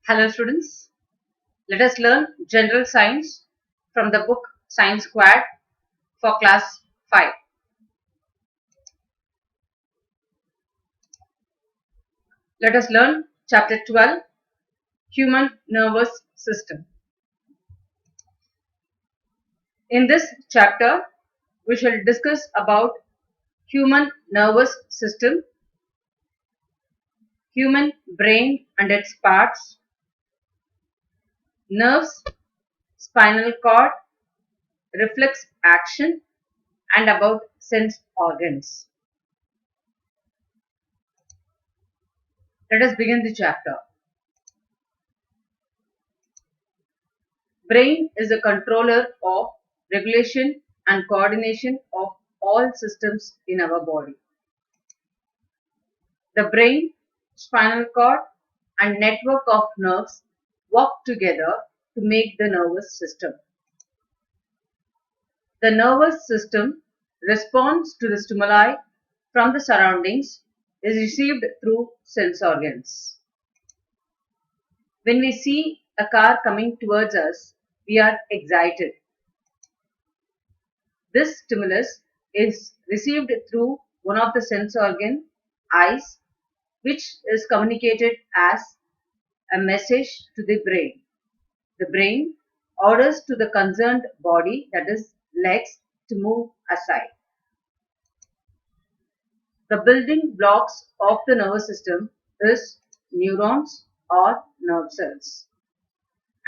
Hello students, let us learn general science from the book Science Squad for class 5. Let us learn chapter 12, Human Nervous System. In this chapter, we shall discuss about human nervous system, human brain and its parts, nerves, spinal cord, reflex action and about sense organs. Let us begin the chapter. Brain is a controller of regulation and coordination of all systems in our body. The brain, spinal cord, and network of nerves work together to make the nervous system. The nervous system responds to the stimuli from the surroundings is received through sense organs. When we see a car coming towards us, we are excited. This stimulus is received through one of the sense organ, eyes, which is communicated as a message to the brain. The brain orders to the concerned body, that is legs, to move aside. The building blocks of the nervous system is neurons or nerve cells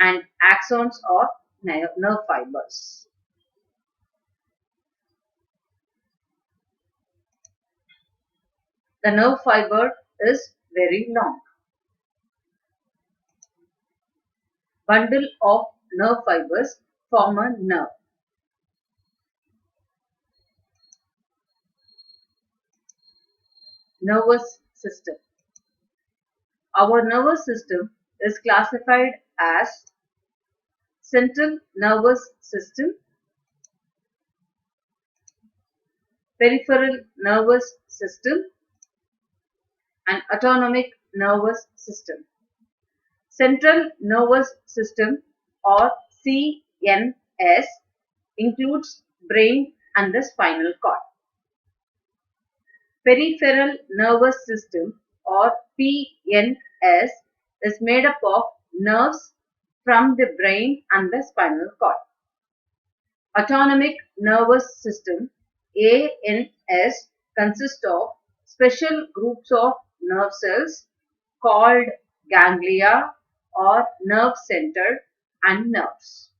and axons or nerve fibers. The nerve fiber is very long. Bundle of nerve fibers form a nerve. Nervous system. Our nervous system is classified as central nervous system, peripheral nervous system, and autonomic nervous system. Central nervous system or CNS includes brain and the spinal cord. Peripheral nervous system or PNS is made up of nerves from the brain and the spinal cord. Autonomic nervous system ANS consists of special groups of nerve cells called ganglia or nerve center and nerves.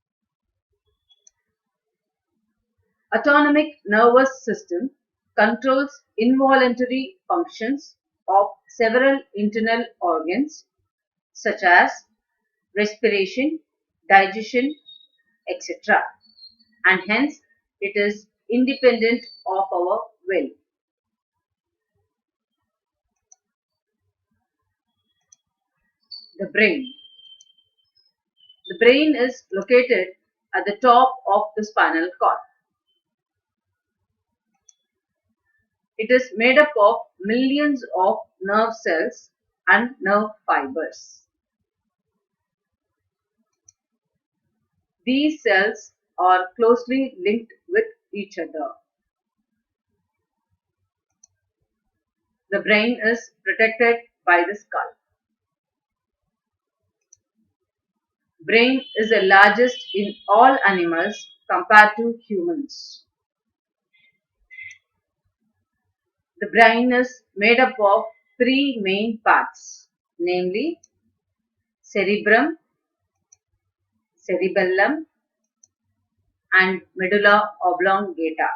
Autonomic nervous system controls involuntary functions of several internal organs such as respiration, digestion, etc. and hence it is independent of our will. The brain. The brain is located at the top of the spinal cord. It is made up of millions of nerve cells and nerve fibers. These cells are closely linked with each other. The brain is protected by the skull. Brain is the largest in all animals compared to humans. The brain is made up of three main parts, namely cerebrum, cerebellum, and medulla oblongata.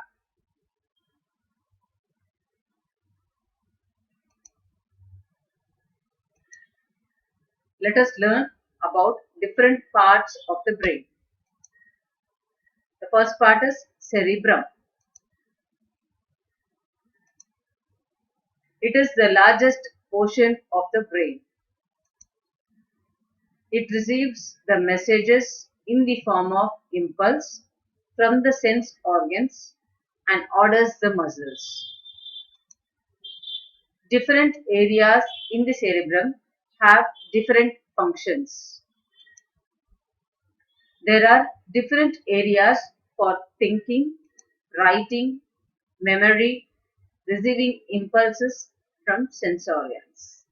Let us learn about different parts of the brain. The first part is cerebrum. It is the largest portion of the brain. It receives the messages in the form of impulse from the sense organs and orders the muscles. Different areas in the cerebrum have different functions. There are different areas for thinking, writing, memory, receiving impulses from sense organs.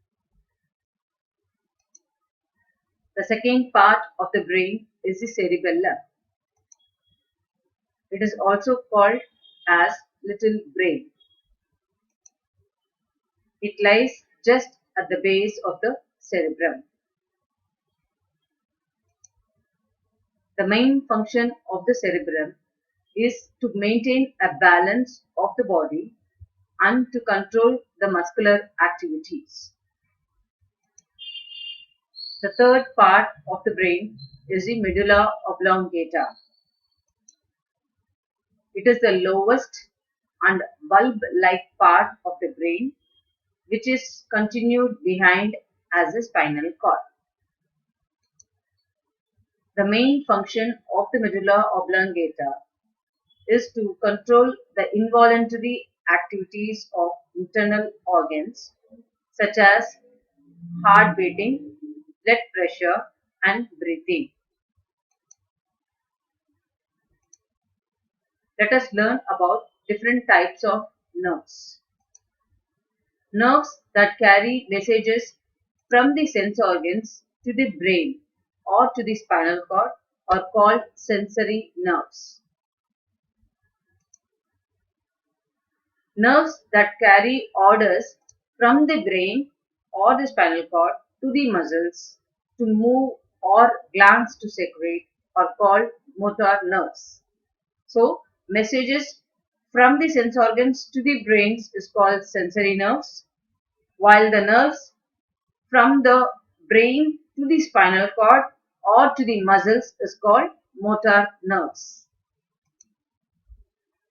The second part of the brain is the cerebellum. It is also called as little brain. It lies just at the base of the cerebrum. The main function of the cerebrum is to maintain a balance of the body and to control the muscular activities. The third part of the brain is the medulla oblongata. It is the lowest and bulb-like part of the brain which is continued behind as a spinal cord. The main function of the medulla oblongata is to control the involuntary activities of internal organs such as heart beating, blood pressure, and breathing. Let us learn about different types of nerves. Nerves that carry messages from the sense organs to the brain or to the spinal cord are called sensory nerves. Nerves that carry orders from the brain or the spinal cord to the muscles to move or glands to secrete are called motor nerves. So, messages from the sense organs to the brains is called sensory nerves, while the nerves from the brain to the spinal cord or to the muscles is called motor nerves.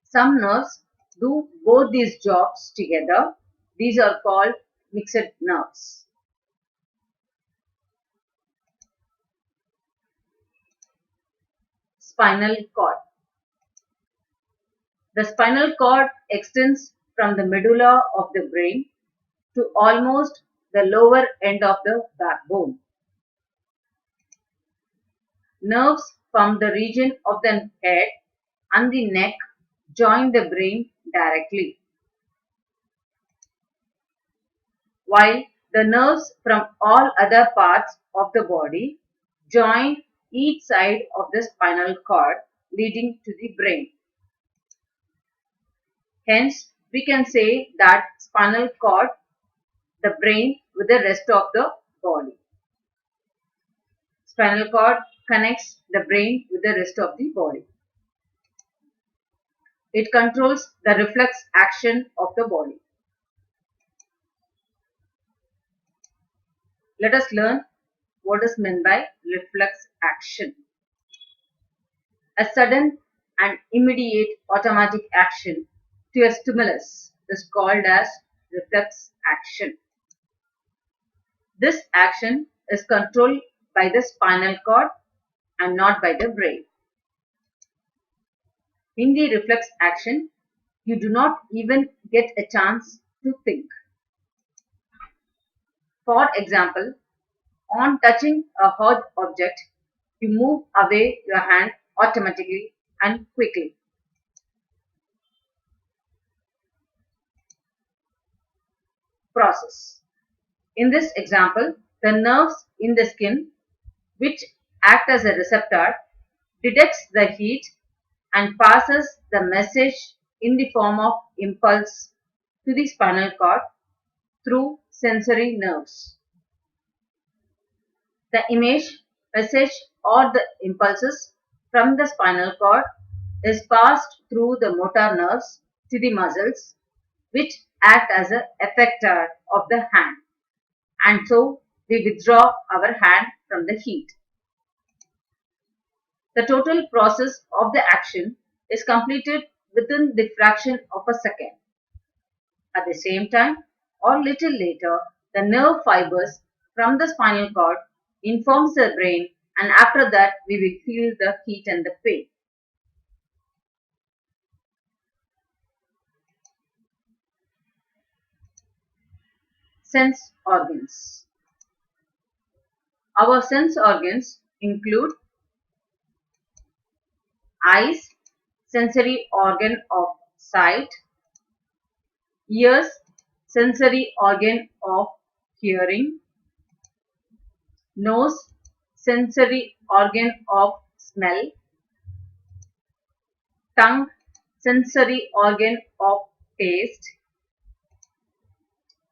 Some nerves do both these jobs together. These are called mixed nerves. Spinal cord. The spinal cord extends from the medulla of the brain to almost the lower end of the backbone. Nerves from the region of the head and the neck join the brain directly, while the nerves from all other parts of the body join each side of the spinal cord leading to the brain. Hence, we can say that spinal cord, the brain with the rest of the body. Spinal cord connects the brain with the rest of the body. It controls the reflex action of the body. Let us learn what is meant by reflex action. A sudden and immediate automatic action to a stimulus is called as reflex action. This action is controlled by the spinal cord and not by the brain. In the reflex action, you do not even get a chance to think. For example, on touching a hard object, you move away your hand automatically and quickly. Process. In this example, the nerves in the skin, which act as a receptor, detects the heat and passes the message in the form of impulse to the spinal cord through sensory nerves. The image, message or the impulses from the spinal cord is passed through the motor nerves to the muscles which act as an effector of the hand, and so we withdraw our hand from the heat. The total process of the action is completed within the fraction of a second. At the same time or little later, the nerve fibers from the spinal cord informs the brain, and after that we will feel the heat and the pain. Sense organs. Our sense organs include eyes, sensory organ of sight, ears, sensory organ of hearing, nose, sensory organ of smell, tongue, sensory organ of taste,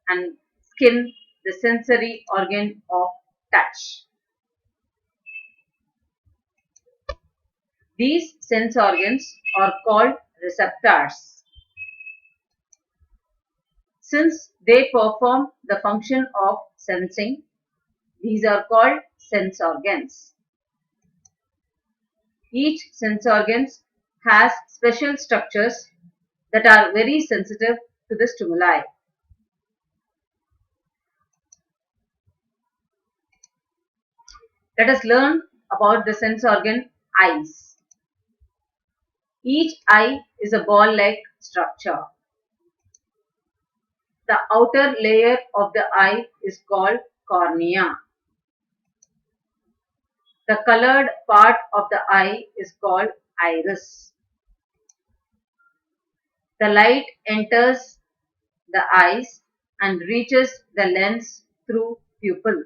and skin, the sensory organ of touch. These sense organs are called receptors. Since they perform the function of sensing, these are called sense organs. Each sense organ has special structures that are very sensitive to the stimuli. Let us learn about the sense organ eyes. Each eye is a ball-like structure. The outer layer of the eye is called cornea. The colored part of the eye is called iris. The light enters the eyes and reaches the lens through pupil.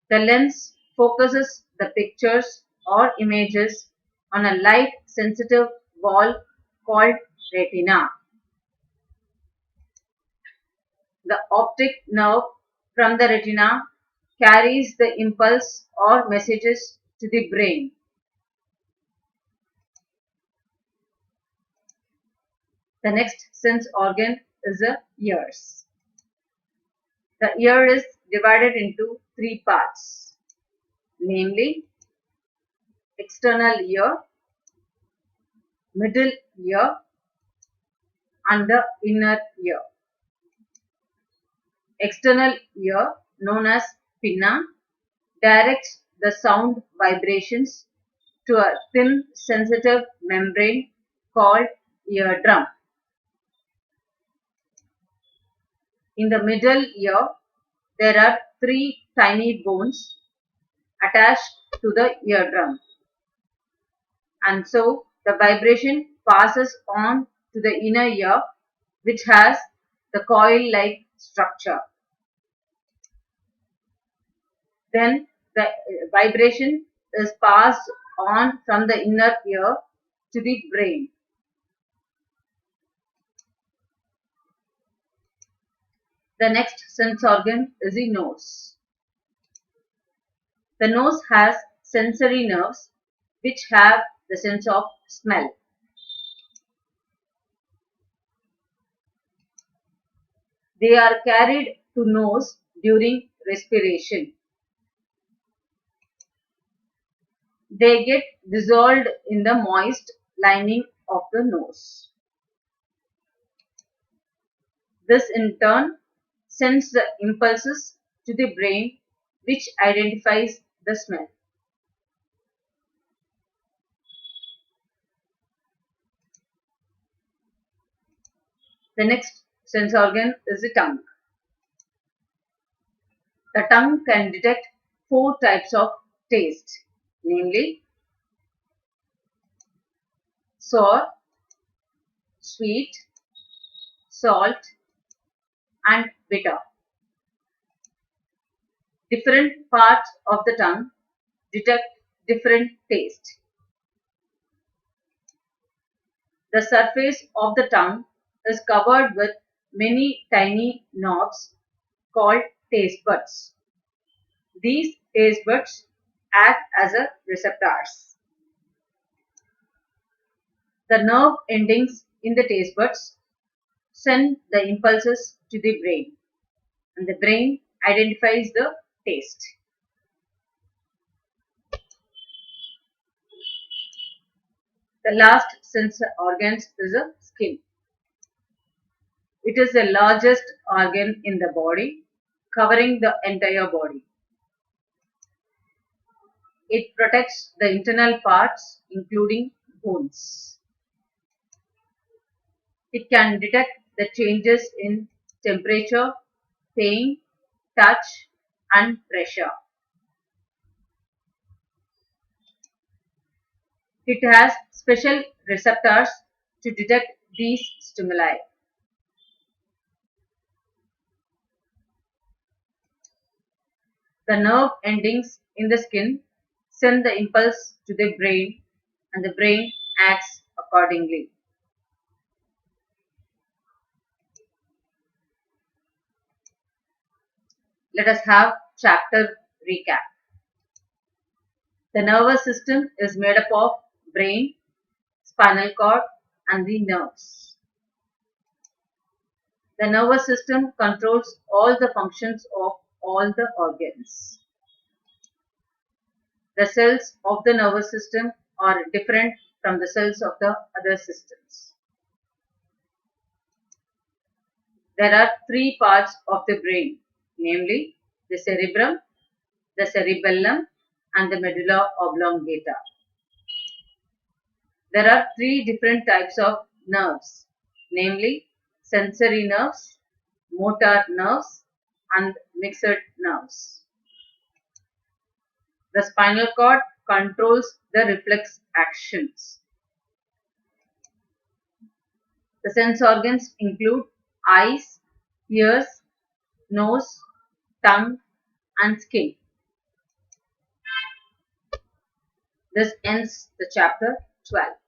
The lens focuses the pictures or images on a light sensitive wall called retina. The optic nerve from the retina carries the impulse or messages to the brain. The next sense organ is the ears. The ear is divided into three parts, namely external ear, middle ear, and the inner ear. External ear, known as pinna, directs the sound vibrations to a thin sensitive membrane called eardrum. In the middle ear, there are three tiny bones attached to the eardrum, and so the vibration passes on to the inner ear, which has the coil-like structure. Then the vibration is passed on from the inner ear to the brain. The next sense organ is the nose. The nose has sensory nerves which have the sense of smell. They are carried to nose during respiration. They get dissolved in the moist lining of the nose. This in turn sends the impulses to the brain which identifies the smell. The next sense organ is the tongue. The tongue can detect four types of taste, namely sour, sweet, salt, and bitter. Different parts of the tongue detect different taste. The surface of the tongue is covered with many tiny knobs called taste buds. These taste buds act as a receptors. The nerve endings in the taste buds send the impulses to the brain, and the brain identifies the taste. The last sense organ is the skin. It is the largest organ in the body, covering the entire body. It protects the internal parts, including bones. It can detect the changes in temperature, pain, touch, and pressure. It has special receptors to detect these stimuli. The nerve endings in the skin send the impulse to the brain and the brain acts accordingly. Let us have chapter recap. The nervous system is made up of brain, spinal cord, and the nerves. The nervous system controls all the functions of all the organs. The cells of the nervous system are different from the cells of the other systems. There are three parts of the brain, namely the cerebrum, the cerebellum, and the medulla oblongata. There are three different types of nerves, namely sensory nerves, motor nerves, and mixed nerves. The spinal cord controls the reflex actions. The sense organs include eyes, ears, nose, tongue, and skin. This ends the chapter 12.